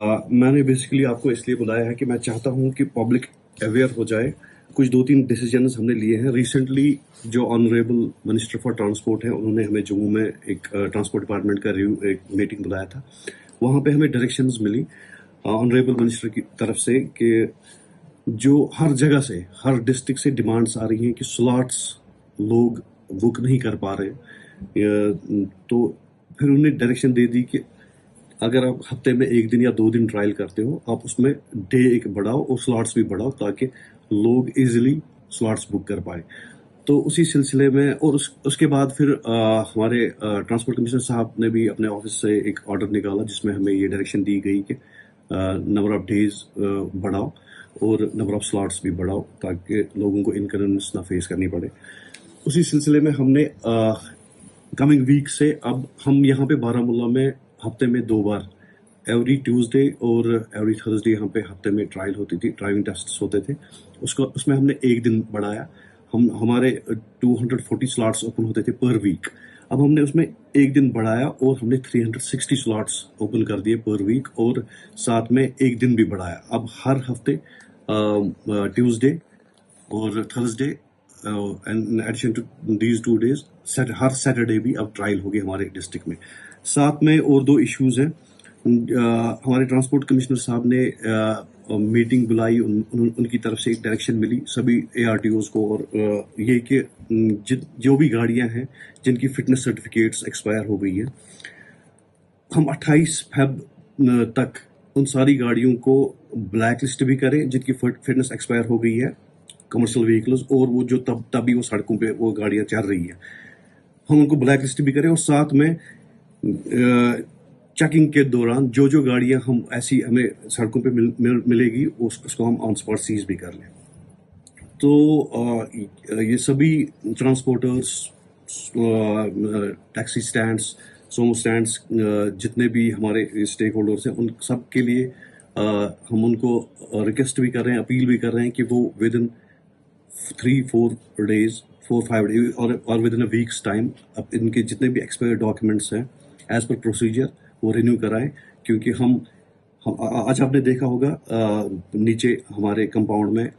मैंने बेसिकली आपको इसलिए बुलाया है कि मैं चाहता हूं कि पब्लिक अवेयर हो जाए। कुछ दो तीन डिसीजंस हमने लिए हैं रिसेंटली। जो ऑनरेबल मिनिस्टर फॉर ट्रांसपोर्ट है, उन्होंने हमें जम्मू में एक ट्रांसपोर्ट डिपार्टमेंट का रिव्यू एक मीटिंग बुलाया था। वहां पे हमें डायरेक्शंस मिली ऑनरेबल मिनिस्टर की तरफ से कि जो हर जगह से, हर डिस्ट्रिक्ट से डिमांड्स आ रही हैं कि स्लॉट्स लोग बुक नहीं कर पा रहे। तो फिर उन्हें डायरेक्शन दे दी कि अगर आप हफ्ते में एक दिन या दो दिन ट्रायल करते हो, आप उसमें डे एक बढ़ाओ और स्लॉट्स भी बढ़ाओ ताकि लोग इजीली स्लॉट्स बुक कर पाए। तो उसी सिलसिले में और उसके बाद फिर हमारे ट्रांसपोर्ट कमिश्नर साहब ने भी अपने ऑफिस से एक ऑर्डर निकाला जिसमें हमें ये डायरेक्शन दी गई कि नंबर ऑफ डेज बढ़ाओ और नंबर ऑफ स्लॉट्स भी बढ़ाओ ताकि लोगों को इनकन्वीनियंस ना फेस करनी पड़े। उसी सिलसिले में हमने कमिंग वीक से अब हम यहाँ पे बारामूला में हफ्ते में 2 बार, एवरी ट्यूसडे और एवरी थर्सडे यहाँ पे हफ्ते में ट्रायल होती थी, ड्राइविंग टेस्ट होते थे। उसमें हमने एक दिन बढ़ाया। हमारे 240 स्लॉट्स ओपन होते थे पर वीक। अब हमने उसमें एक दिन बढ़ाया और हमने 360 स्लॉट्स ओपन कर दिए पर वीक और साथ में एक दिन भी बढ़ाया। अब हर हफ्ते ट्यूसडे और Thursday in addition to these 2 days हर सैटरडे भी अब ट्रायल होगी हमारे डिस्ट्रिक्ट में। साथ में और 2 इश्यूज हैं। हमारे ट्रांसपोर्ट कमिश्नर साहब ने मीटिंग बुलाई। उनकी तरफ से एक डायरेक्शन मिली सभी ARTOs को और ये कि जो भी गाड़ियां हैं जिनकी फिटनेस सर्टिफिकेट्स एक्सपायर हो गई हैं, हम 28 फेब तक उन सारी गाड़ियों को ब्लैक लिस्ट भी करें जिनकी फिटनेस एक्सपायर हो गई है, कमर्शियल व्हीकल्स, और वो जो तभी वो सड़कों पे वो गाड़ियां चल रही हैं, हम उनको ब्लैक लिस्ट भी करें। और साथ में चेकिंग के दौरान जो गाड़ियां हम ऐसी हमें सड़कों पे मिलेगी उसको हम ऑन स्पॉट सीज भी कर लें। तो ये सभी ट्रांसपोर्टर्स, टैक्सी स्टैंड्स, सोमो स्टैंड्स, जितने भी हमारे स्टेक होल्डर्स हैं, उन सब के लिए हम उनको रिक्वेस्ट भी कर रहे हैं, अपील भी कर रहे हैं कि वो विद इन 3-4 डेज, 4-5 डेज और with in a weeks time अब इनके जितने भी एक्सपायर डॉक्यूमेंट्स हैं एज पर प्रोसीजर वो रिन्यू कराएं। क्योंकि हम आज आपने देखा होगा नीचे हमारे कंपाउंड में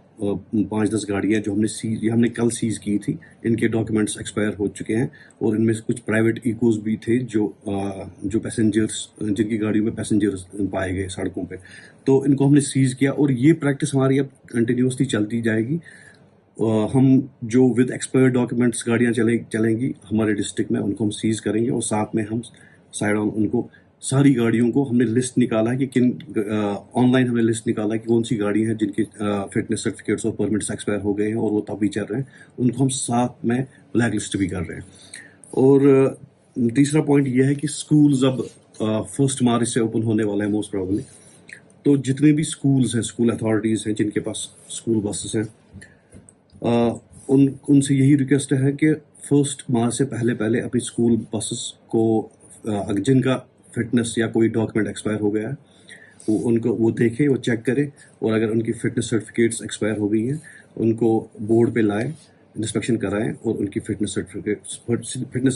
5-10 गाड़ियां जो हमने कल सीज की थी, इनके डॉक्यूमेंट्स एक्सपायर हो चुके हैं और इनमें से कुछ प्राइवेट इकोज भी थे जो पैसेंजर्स, जिनकी गाड़ियों में पैसेंजर्स पाए गए सड़कों पे, तो इनको हमने सीज किया और ये प्रैक्टिस हमारी अब कंटिन्यूसली चलती जाएगी। हम जो विद एक्सपायर डॉक्यूमेंट्स गाड़ियां चलेंगी हमारे डिस्ट्रिक्ट में, उनको हम सीज करेंगे और साथ में हम साइड ऑन उनको सारी गाड़ियों को हमने लिस्ट निकाला है कि किन ऑनलाइन हमने लिस्ट निकाला है कि कौन सी गाड़ी है जिनकी फिटनेस सर्टिफिकेट्स और परमिट्स एक्सपायर हो गए हैं और वो तभी चल रहे हैं, उनको हम साथ में ब्लैक लिस्ट भी कर रहे हैं। और तीसरा पॉइंट ये है कि स्कूल्स अब 1 मार्च से ओपन होने वाला है मोस्ट प्रॉब्ली। तो जितने भी स्कूल्स हैं, स्कूल अथॉरिटीज़ हैं जिनके पास स्कूल बसेस हैं, उनसे यही रिक्वेस्ट है कि 1 मार्च से पहले अपनी स्कूल बसेस को जिनका फिटनेस या कोई डॉक्यूमेंट एक्सपायर हो गया है वो देखें, वो चेक करें और अगर उनकी फिटनेस सर्टिफिकेट्स एक्सपायर हो गई हैं उनको बोर्ड पे लाएं, इंस्पेक्शन कराएं और उनकी फिटनेस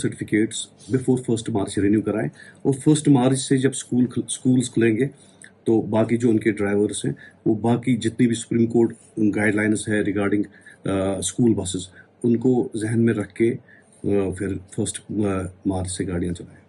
सर्टिफिकेट्स बिफोर 1 मार्च से रिन्यू कराएं। और 1 मार्च से जब स्कूल्स खुलेंगे तो बाकी जो उनके ड्राइवर्स हैं वो बाकी जितनी भी सुप्रीम कोर्ट गाइडलाइंस है रिगार्डिंग स्कूल बसेस, उनको जहन में रख के फिर 1 मार्च से गाड़ियां चलाएं।